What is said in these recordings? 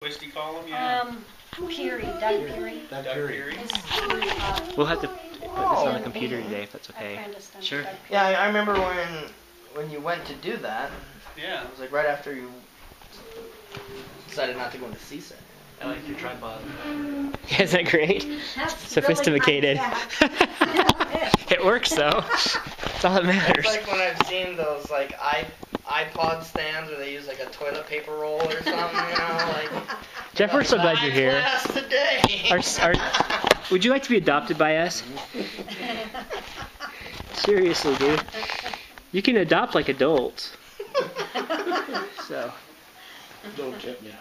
Twisty column, yeah. Peary, Doug Peary. Doug Peary. We'll have to put this on the computer today if that's okay. Sure. Yeah, I remember when you went to do that. Yeah. It was like right after you decided not to go into CSEC. I like your tripod. Isn't that great? Sophisticated. It works though. That's all that matters. It's like when I've seen those like iPod stands where they use like a toilet paper roll or something, you know, like. Jeff, we're so glad you're here. Class today. Would you like to be adopted by us? Seriously, dude. You can adopt like adults. So. Don't tempt me.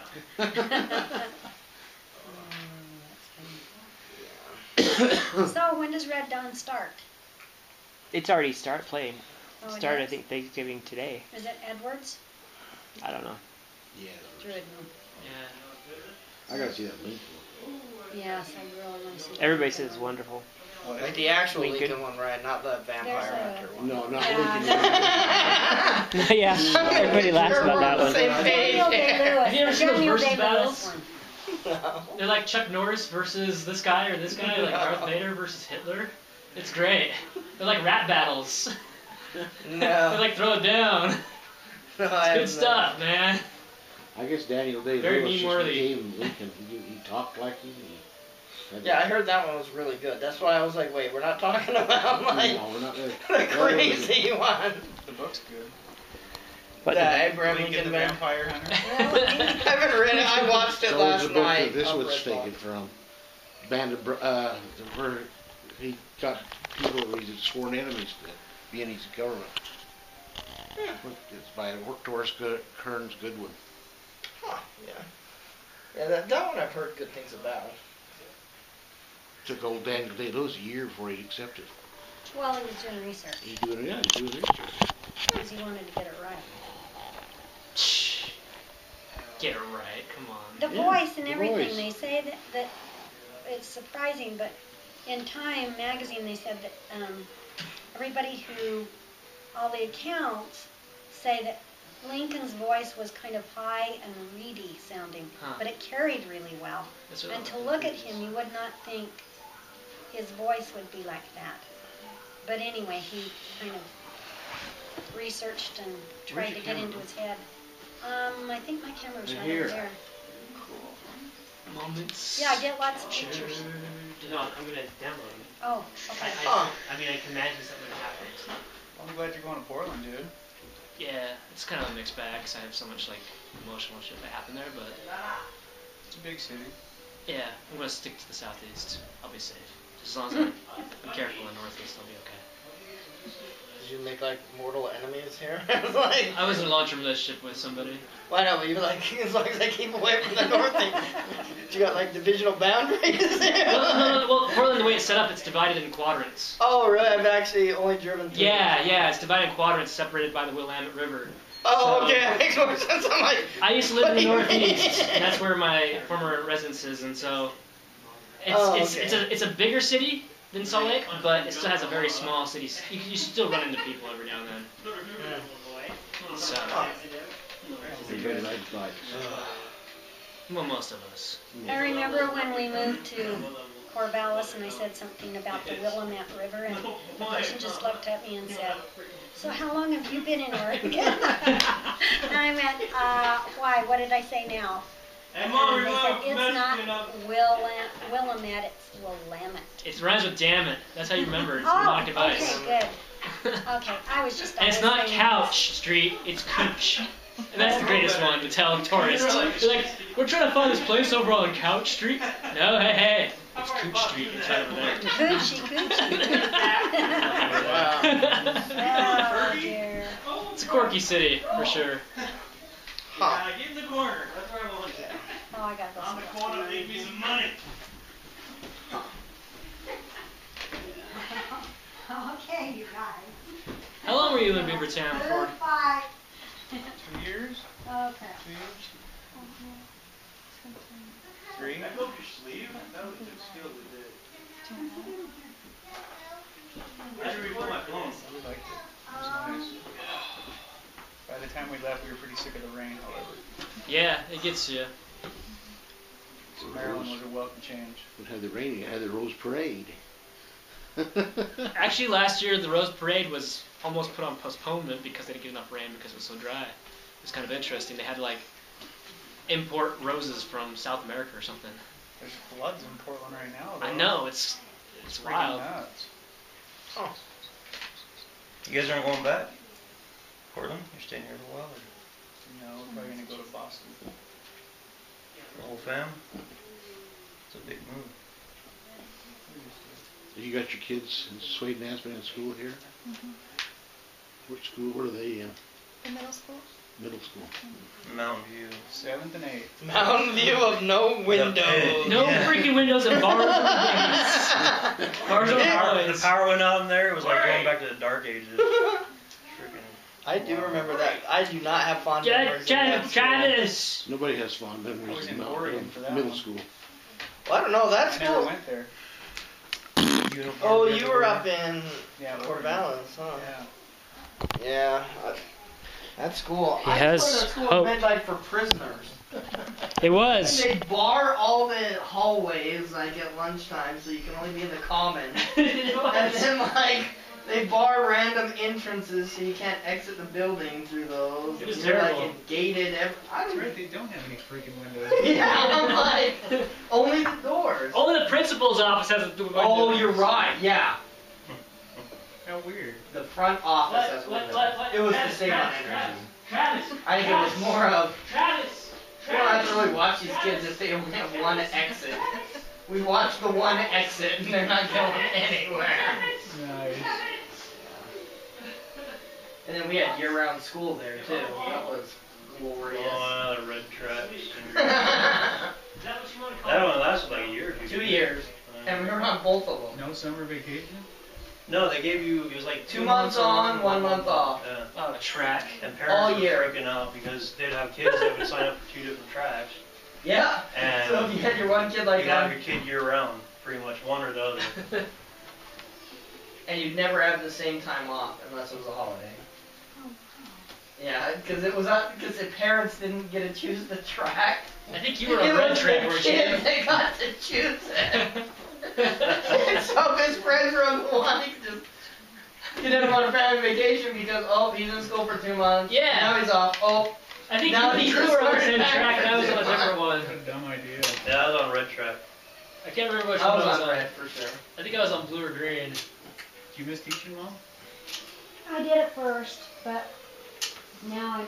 So when does Red Dawn start? It's already playing. Oh, it Started, I is? think, Thanksgiving today. Is it Edwards? I don't know. Yeah. Druid. Yeah. I gotta see that link. Yes, I really want to see that. Everybody says it's wonderful. Like the actual Lincoln. Lincoln one, right? Not the vampire There's a- hunter one. No, not Yeah. Lincoln. Yeah, everybody laughs about that one. Same page. Daniel Day-Lewis. Have you ever seen those Daniel versus Day-Lewis battles? one. No. They're like Chuck Norris versus this guy or this guy, like Darth Vader versus Hitler. It's great. They're like rap battles. They No. like throw it down. No, It's I have good stuff, man. I guess Daniel Day Very Lewis just meme-worthy. became Lincoln. He talked like he. Yeah, I heard that one was really good. That's why I was like, wait, we're not talking about like No, we're not there. the crazy one. The book's good. But The Abraham Lincoln Lincoln the Man. Vampire Hunter. I haven't read it. I watched it So last the book night. that this on was Red Ball. taken from. Where he got people who he's sworn enemies to be in his government. It's by Doris Kearns Goodwin. Huh, yeah. Yeah, that one I've heard good things about. Took old Daniel Day Lewis a year before he accepted. Well, he was doing research He's doing research. because he wanted to get it right. Get it right, come on. The Yeah, voice and the everything, voice. they say that it's surprising, but in Time magazine they said that everybody all the accounts say that Lincoln's voice was kind of high and reedy sounding, Huh. but it carried really well. That's really And to look at him, you would not think his voice would be like that. But anyway, he kind of researched and tried to get into his head. I think my camera's right over there. Moments. Yeah, I get lots of pictures. No, I'm gonna download it. Oh, okay. I mean, I can imagine something would happen. I'm glad you're going to Portland, dude. Yeah, it's kind of a mixed bag because I have so much like emotional shit that happened there, but It's a big city. yeah, I'm gonna stick to the southeast. I'll be safe. Just as long as I'm careful in the northeast, I'll be okay. Did you make like mortal enemies here? Like, I was in a long-term relationship with somebody. well, I know, but you're like, as long as I keep away from the north thing. You got like divisional boundaries there? Well, Portland, the way it's set up, it's divided in quadrants. Oh, really? I've actually only driven through. Yeah, it's divided in quadrants separated by the Willamette River. Oh, So- okay, that makes more sense. I'm like, I used to live in the what do you northeast, mean? and that's where my former residence is, and so Oh, it's a bigger city than Salt Lake, but it still has a very small city. You still run into people every now and then. So, Very nice guy. well, most of us. I remember when we moved to Corvallis and I said something about the Willamette River and the person just looked at me and said, "So how long have you been in Oregon?" And I went, why? What did I say now? And they said, it's not Willamette, it's Willamette. It rhymes with damn it. That's how you remember it. It's Oh, not advice. okay, good. Okay, I was just And it's always not saying Couch Street, it's Cooch. And that's the greatest one to tell tourists. They're like, we're trying to find this place over on Couch Street. No, hey, it's Cooch Street. It's right over there. Coochie, coochie. Oh, dear. It's a quirky city, for sure. huh. Get in the corner. That's where I want it. Oh, I gotta go see what's corner, going on. leave me some money. Okay, you guys. How long were you in Beavertown for? 5. 2 years? Okay. 2 years? 3? I broke your sleeve. That was a good skill we did. I should refill my phone. We liked it. It was nice. By the time we left, we were pretty sick of the rain, however. Yeah, it gets you. Maryland was a welcome change. Would have the rain. You had the Rose Parade. Actually, last year the Rose Parade was almost put on postponement because they didn't get enough rain because it was so dry. It was kind of interesting. They had to like import roses from South America or something. There's floods in Portland right now, though. I know, it's freaking wild. nuts. Oh. You guys aren't going back? Portland? You're staying here for a while? Or No, we're probably gonna go to Boston. the whole fam? It's a big move. You got your kids in Swade and Aspen in school here? What school? Where are they in? In middle school? Middle school. Mountain View. 7th and 8th. Mountain view of no windows. No freaking windows and bars and gates. Bars on The highways. power went out in there. It was like going back to the dark ages. Freaking. I do remember that. I do not have fond memories of that school. Travis. Nobody has fond I memories was of in Mount- Oregon for that middle one. school. Well, I don't know. That I never school. went there. Uniform Oh, you were everywhere. up in Yeah, Corvallis, huh? Yeah. Yeah. That school. He I has swear that school hope. was meant like for prisoners. It was. They bar all the hallways like at lunchtime, so you can only be in the common. And then like they bar random entrances, so you can't exit the building through those. It was They're, terrible. like gated. I That's don't. right, they don't have any freaking windows. Yeah, I'm like only the doors. Only the principal's office has a window. Oh, you're right. Yeah, How weird. the front office has windows. It was the same on entrances. Travis. I think it was more of. Travis. We don't have to really watch these kids if they only have one exit. We watch the one exit and they're not going anywhere. Nice. And then we had year-round school there too. That was glorious. Oh, red tracks. Is that what you want to call That it? only lasted like a year or 2. 2 years. And we were on both of them. No summer vacation? No, they gave you, it was like 2 months on, 1 month off. Yeah. Oh, a track. And All parents year. were freaking out because they'd have kids that would sign up for 2 different tracks. Yeah. And So if you had your one kid like you have that, your kid year round, pretty much, one or the other. and you'd never have the same time off unless it was a holiday. Yeah, because it was not because the parents didn't get to choose the track. I think you were It a red was track, the weren't kids you? that got to choose it. And so his friends were the one he just he didn't want a family vacation because he's in school for 2 months. Yeah. Now he's off. I think Now you he were just on the same started track and I was on a back. different one. What a dumb idea. Yeah, I was on red track. I can't remember which I one was I was on on. red for sure. I think I was on blue or green. Did you miss teaching, Mom? I did it first, but now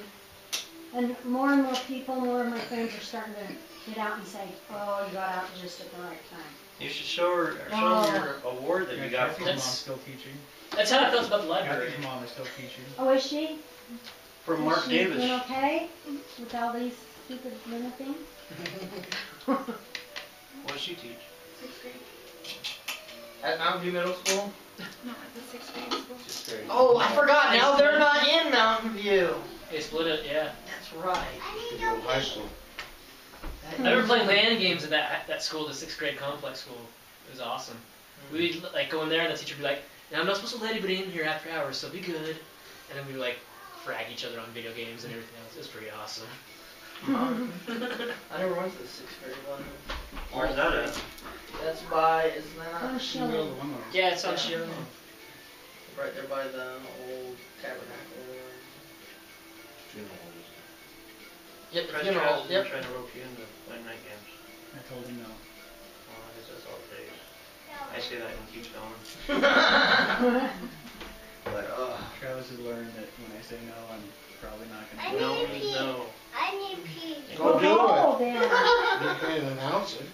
and more people, more of my friends are starting to get out and say, oh, you got out just at the right time. You should show them your award that you got Kathy's from, mom's That's- still teaching. That's how I felt about the library. Kathy's mom is still teaching. Oh, is she? from Mark Is she Davis. doing okay with all these stupid little things? What does she teach? 6th grade. At Mountain View Middle School? No, at the 6th grade school. Sixth grade. Oh, I forgot. Now they're not in Mountain View. They split it, yeah. That's right. High school. I remember playing LAN games at that school, the 6th grade complex school. It was awesome. We'd like go in there and the teacher would be like, now I'm not supposed to let anybody in here after hours, so be good. And then we would like frag each other on video games and everything else. It was pretty awesome. I never went to the 6th grade one. Where's that at? That's by, isn't Oh, that In the middle of Shelley. the one way. Yeah, it's on Yeah. Sheila. right there by the old tabernacle? Yep, Fred funeral. Travis is Yep. trying to rope you into playing night games. I told him no. Well, I guess that's all it takes. I say that and keeps going. But Travis has learned that when I say no, I'm probably not I going to do No need means pee. no. I need pee. Go do Oh, it. then. You can't announce it.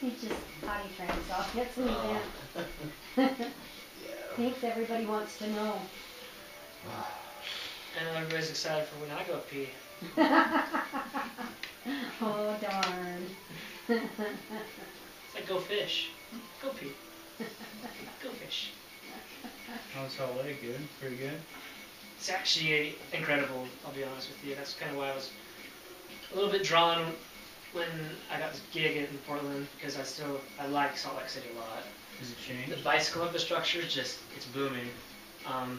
He's just potty trained, so I'll get some then. Thinks everybody wants to know. And everybody's excited for when I go pee. Oh, darn. It's like, go fish. Go pee. Go fish. How's Salt Lake? Good? Pretty good? It's actually incredible, I'll be honest with you. That's kind of why I was a little bit drawn when I got this gig in Portland, because I like Salt Lake City a lot. Has it The changed? bicycle infrastructure is just, it's booming.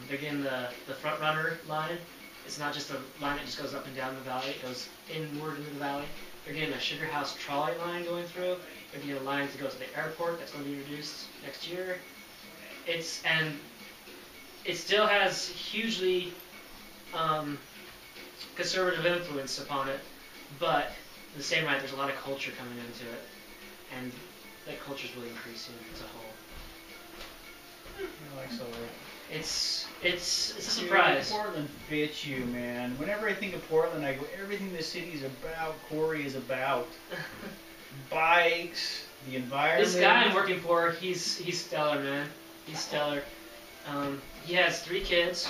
They're getting the front runner line. It's not just a line that just goes up and down the valley, it goes inward into the valley. They're getting a sugar house trolley line going through. They're getting a line to go to the airport that's going to be introduced next year. It still has hugely conservative influence upon it, but at the same time, there's a lot of culture coming into it, and that culture's really increasing as a whole. I like so. It's a surprise. Dude, Portland fits you, man. Whenever I think of Portland, I go, everything the city's about, Corey is about. Bikes, the environment. This guy I'm working for, he's stellar, man. He's stellar. He has 3 kids.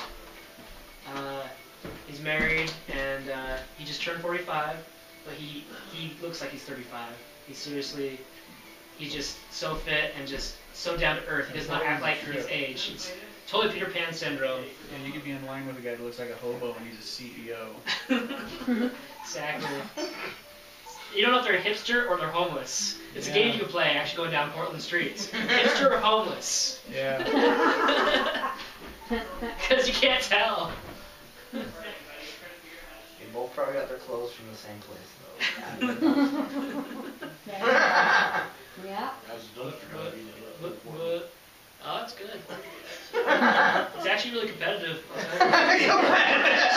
He's married, and he just turned 45, but he looks like he's 35. He's just so fit and just so down to earth. He does not act like his age. It's totally Peter Pan syndrome. And you could be in line with a guy that looks like a hobo and he's a CEO. Exactly. You don't know if they're a hipster or they're homeless. It's a game you can play actually going down Portland streets. Hipster or homeless. Yeah. Because you can't tell. They both probably got their clothes from the same place, Yeah. Oh, it's good. It's actually really competitive.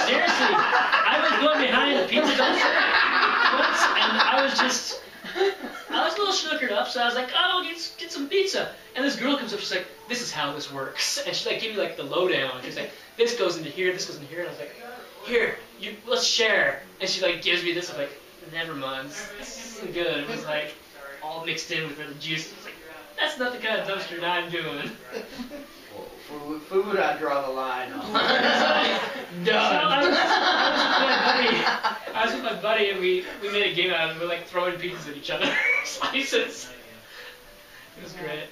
Seriously, I was going behind the pizza dumpster once, and I was a little snookered up, so I was like, oh, get some pizza. And this girl comes up, she's like, this is how this works. And she like gave me like the lowdown. She's like, this goes into here, this goes into here. And I was like, here, let's share. And she like gives me this. I'm like, never mind, this isn't good. It was like all mixed in with the juice. It's like, that's not the kind of dumpster that I'm doing. Well, for food, I draw the line. Done. So I was with my buddy, and we made a game out of it. We were like throwing pizzas at each other, slices. It was great.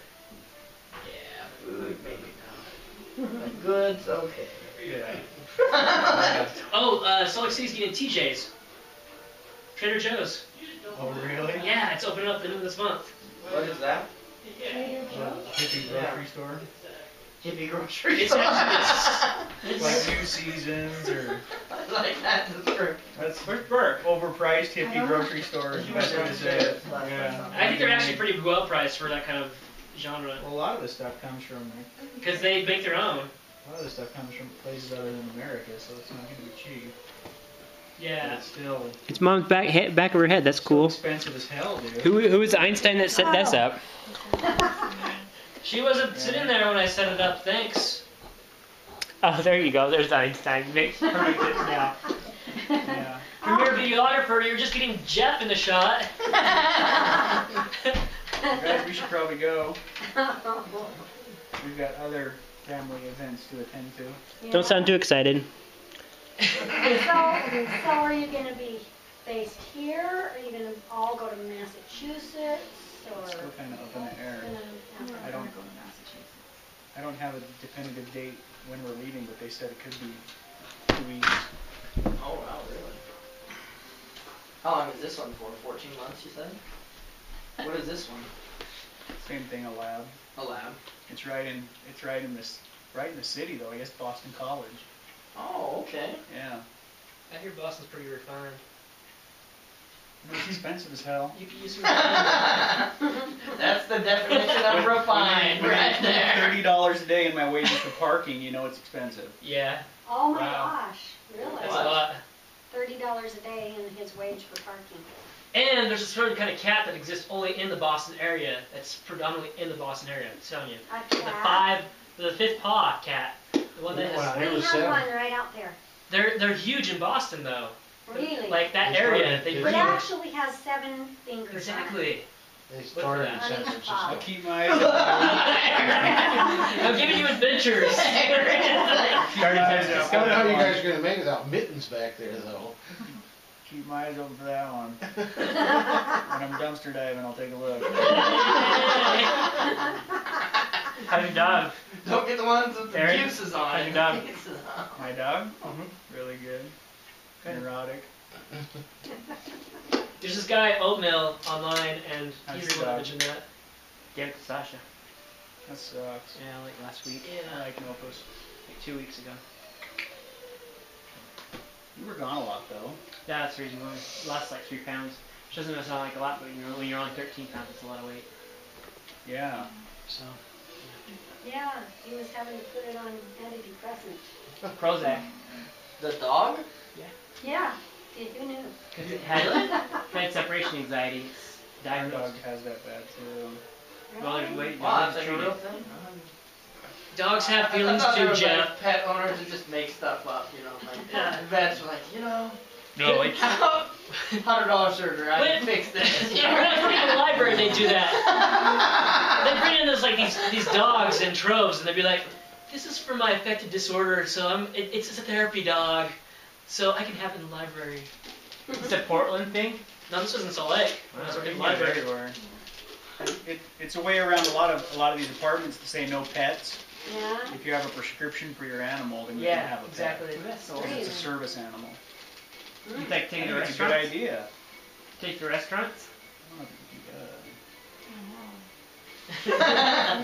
Yeah, food, maybe not. But goods, okay. Yeah. Oh, Salt Lake City's getting TJ's. Trader Joe's. Oh, really? Yeah, it's opening up the end of this month. What is that? Hippie grocery store? Hippie grocery It's store. actually Like New Seasons or... I like that description. That's overpriced hippie grocery store is the best way to say it. Yeah. I think they're actually pretty well priced for that kind of genre. Well, a lot of this stuff comes from... Because they make their own. A lot of this stuff comes from places other than America, so it's not going to be cheap. But Yeah. it's still It's mom's back of her head. That's so cool. expensive as hell, dude. Who was Einstein that set this up? She wasn't sitting there when I set it up, thanks. Oh, there you go. There's Einstein. Makes perfect sense now. Yeah. Premier videographer, you're just getting Jeff in the shot. Guys, we should probably go. We've got other family events to attend to. Don't sound too excited. So are you going to be based here? Are you going to all go to Massachusetts? Or Still kind of up in the air. I don't have a definitive date when we're leaving, but they said it could be 2 weeks. Oh, wow, really? How long is this one for? 14 months, you said? What is this one? Same thing, a lab. A lab. It's right in the city though. I guess Boston College. Oh, okay. Yeah. I hear Boston's pretty refined. It's expensive as hell. You could use some That's the definition of refined right there. $30 a day in my wages for parking. You know it's expensive. Yeah, oh my Wow. gosh, really? that's a lot. $30 a day in his wage for parking. And there's a certain kind of cat that exists only in the Boston area. That's predominantly in the Boston area. I'm telling you. A The cat? fifth paw cat. The one that Wow. has. We There was have seven. one right out there. They're huge in Boston though. Really? Like that It's area. hard to They do. It breed. actually has 7 fingers on it. Exactly. They started in that. San On each Francisco. paw. I'll keep my eyes I'm giving you adventures. open. I don't know how you guys are going to make it without mittens back there, though. Keep my eyes open for that one. When I'm dumpster diving, I'll take a look. How's your dog? Don't get the ones with the Eric, juices on how's it. your dog? Juices on. My dog? Really good. Neurotic. There's this guy Oatmeal online, and How's he's your the one dog? mentioned that. Gave it to Sasha. That sucks. Yeah, like last week. I like Nopos. Like 2 weeks ago. You were gone a lot though. Yeah, that's the reason why. Lost like 3 pounds. Which doesn't sound like a lot, but when you're only 13 pounds, it's a lot of weight. Yeah. So. Yeah, he was having to put it on antidepressant. Prozac. The dog? Yeah, who knew? Because it had separation anxiety. It's Our dog diagnosed. has that bad too. Well, there's weight. Wow, there's that's a treated. real thing? Dogs have I feelings thought there too, was, Jeff. like, pet owners who just make stuff up, you know, like vets are like, you know, No, it's $100 surgery, I can fix this. Yeah, when I was working in the library, they do that. They bring in those like these dogs in troves, and they'd be like, "This is for my affective disorder, so it's a therapy dog, so I can have it in the library." It's a Portland thing. No, this was in Salt Lake when I was working in the library. Everywhere. It's a way around a lot of these apartments to say no pets. Yeah. If you have a prescription for your animal, then you Yeah, can have a exactly. pet. That's so Because it's a service animal. You like I take think the it's a good restaurants? idea. Take the restaurants? I don't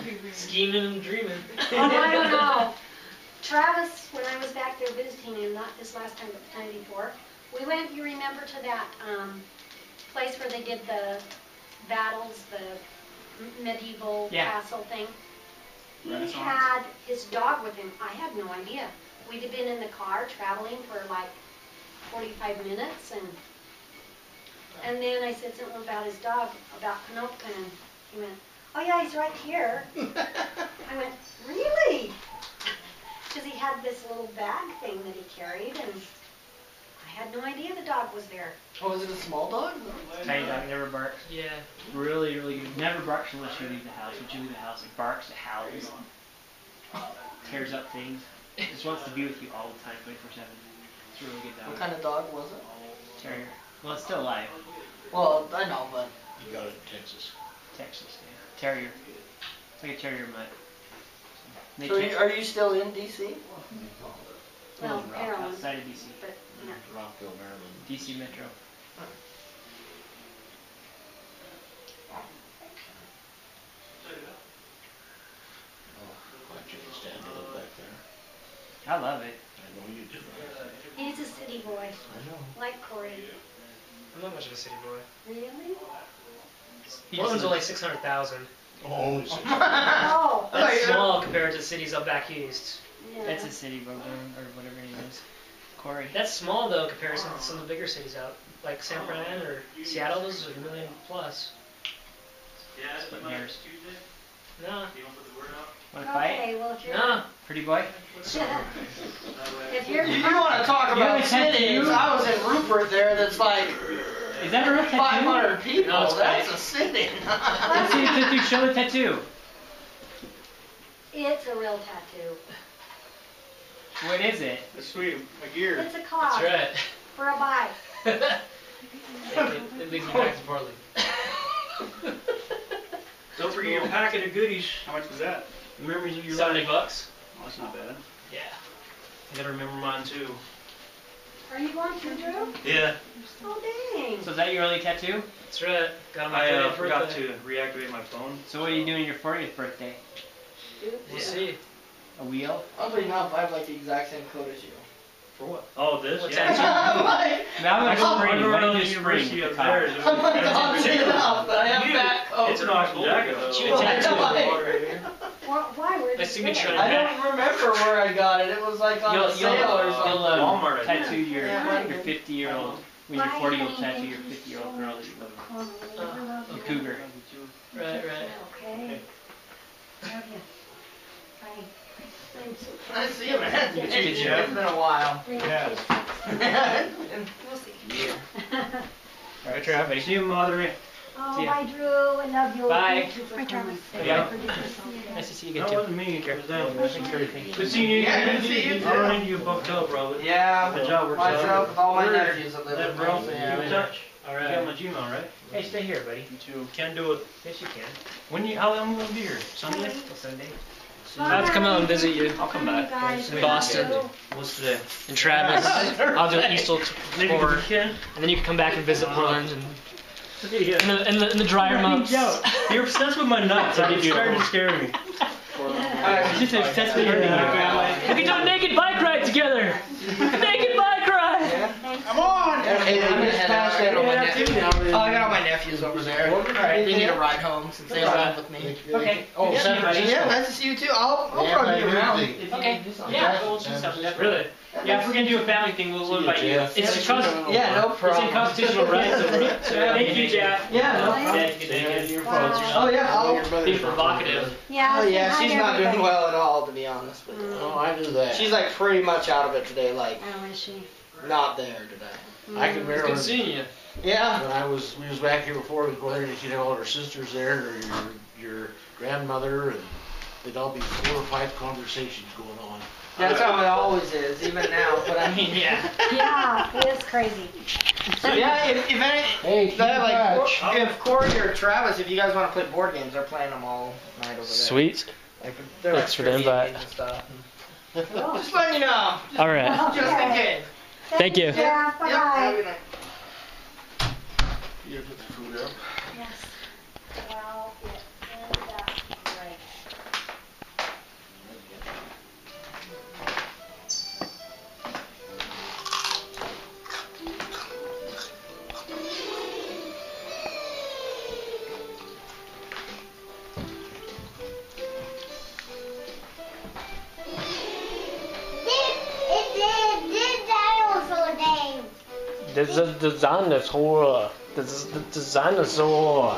think he does. Scheming and dreaming. Oh, I don't know. Travis, when I was back there visiting him, not this last time, but the time before, we went, you remember, to that place where they did the battles, the medieval Yeah. castle thing. He Renaissance. had his dog with him. I had no idea. We'd have been in the car traveling for like 45 minutes, and then I said something about his dog, about Pinocchio, and he went, "Oh yeah, he's right here." I went, "Really?" Because he had this little bag thing that he carried, and I had no idea the dog was there. Oh, is it a small dog? Tiny dog never barks. Yeah. Really, really good. Never barks unless you leave the house. Once you leave the house, it barks, it howls, tears up things. It just wants to be with you all the time, 24/7. It's a really good dog. What kind of dog was it? Terrier. Well, it's still alive. Well, I know, but You got it in Texas. Texas, yeah. Terrier. It's like a terrier mutt. They so take are you still in DC? Well, Maryland, outside of DC. but not. Rockville, Maryland. DC Metro. Oh, glad you can stand to look back there. I love it. I know you do. He's a city boy, I know. like Corey. I'm not much of a city boy. Really? Portland's only 600,000. Oh, Oh, That's small compared to the cities up back east. yeah. That's a city, Bogdan, or whatever his name is. Corey. That's small though in comparison to some of the bigger cities out, like San Fran or Seattle. Those are a million plus. Split hairs. No, Want to fight? Okay, well, if you're, no. Pretty boy? if you're, You want to talk You have about a tattoo? cities? I was in Rupert there that's like Is that a real tattoo? 500 people. No, it's That's fake. a city. Let's see the tattoo. Show the tattoo. it's a real tattoo. What is it? That's sweet. My gear. It's a clock That's right. for a bike. It makes me back to Portland. Don't forget your packet of goodies. How much was that? Memories of your $70. life. Oh, that's not bad. Yeah. I gotta remember mine too. Are you going to, Drew? Yeah. Oh, dang. So is that your only tattoo? That's right. Got on my I 30th forgot birthday. to reactivate my phone. So what are you doing your 40th birthday? We'll see. A wheel? Oddly enough, I have like the exact same code as you. For what? Oh, this? What's Yeah. that? like, Now I I'm go spring. around Why the do you university spring up with the there. car? I'm like, oddly enough, but I have that code. It's an awesome jacket though. She would tattoo on the wall right here. Why? Where'd My you signature get it? on I don't remember where I got it. It was like on a sale or something. You'll Walmart, I tattoo your Yeah. 50-year-old. When you're 40, you'll tattoo your 50-year-old girl that you love. Oh, A cougar. Right, right. Okay. Love you. Bye. Thanks. I see you, man. Good It's job. been a while. Yeah. We'll see. All right, Trav, buddy. See you, Mother. Oh, See ya. bye, Drew. I love you. Bye. Thank you for coming. Yeah. Good to see you. Nice to see you No, again, it too. wasn't me. It was them. Thanks for everything. Good seeing you. Yeah, good to see you, too. I run into you booked up, bro. Yeah, Good job, worked myself out. with all my Word. nephews that live That with bro, me. keep So, yeah. in touch. All You got right. my Gmail, right? Hey, stay here, buddy. Me too. Can't do it. Yes, you can. When you? How long will you be here? Sunday? Till Sunday. I have to come out and visit you I'll come back. in Boston, What's today? and Travis. I'll do an Eastal Maybe the tour, weekend? and then you can come back and visit Portland and Yeah. in the drier months. You're obsessed with my nuts. It's starting to scare me. She's obsessed with your We can do a naked bike ride together. A naked bike ride. Come on! Hey, I'm we just passed that on my nephew. nephew. Oh, I got all my nephews over there. Alright, they need a ride home since they live with me. Okay. Oh, Yeah, San Francisco. Yeah, nice to see you too. I'll probably be around. If you Okay. can do something. Yeah, we'll do something. Really? Yeah, if we're gonna do a family thing, we'll invite you. It's It's Yeah, no in problem. constitutional rights. Thank you, Jack. Yeah, no problem. Thank you. Oh yeah, I'll. Being provocative. Yeah. Oh yeah, hi, she's not doing everybody. well at all, to be honest with you. Oh, I knew that. She's like pretty much out of it today, like Oh, is she? not there today. I can It's remember good when, seeing you. Yeah. when we was back here before, we'd go there and you'd have all her sisters there, or your grandmother, and there'd all be 4 or 5 conversations going on. That's how it always is, even now. But I mean, Yeah. Yeah, it is crazy. yeah. If any, Hey, keep that, like, touch. if Corey or Travis, if you guys want to play board games, they're playing them all night over there. Sweet. Like, they're Thanks for the trivia invite. games and stuff. Just letting you know, All right. just in case. Thank you. Yeah, Yep, have a bye-bye. good night. You put the food up. Yes. Well, it ended up right. This is the dinosaur. This is the dinosaur.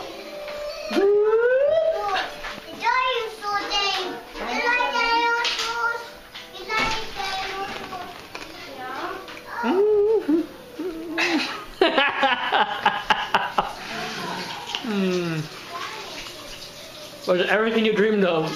Was everything you dreamed of?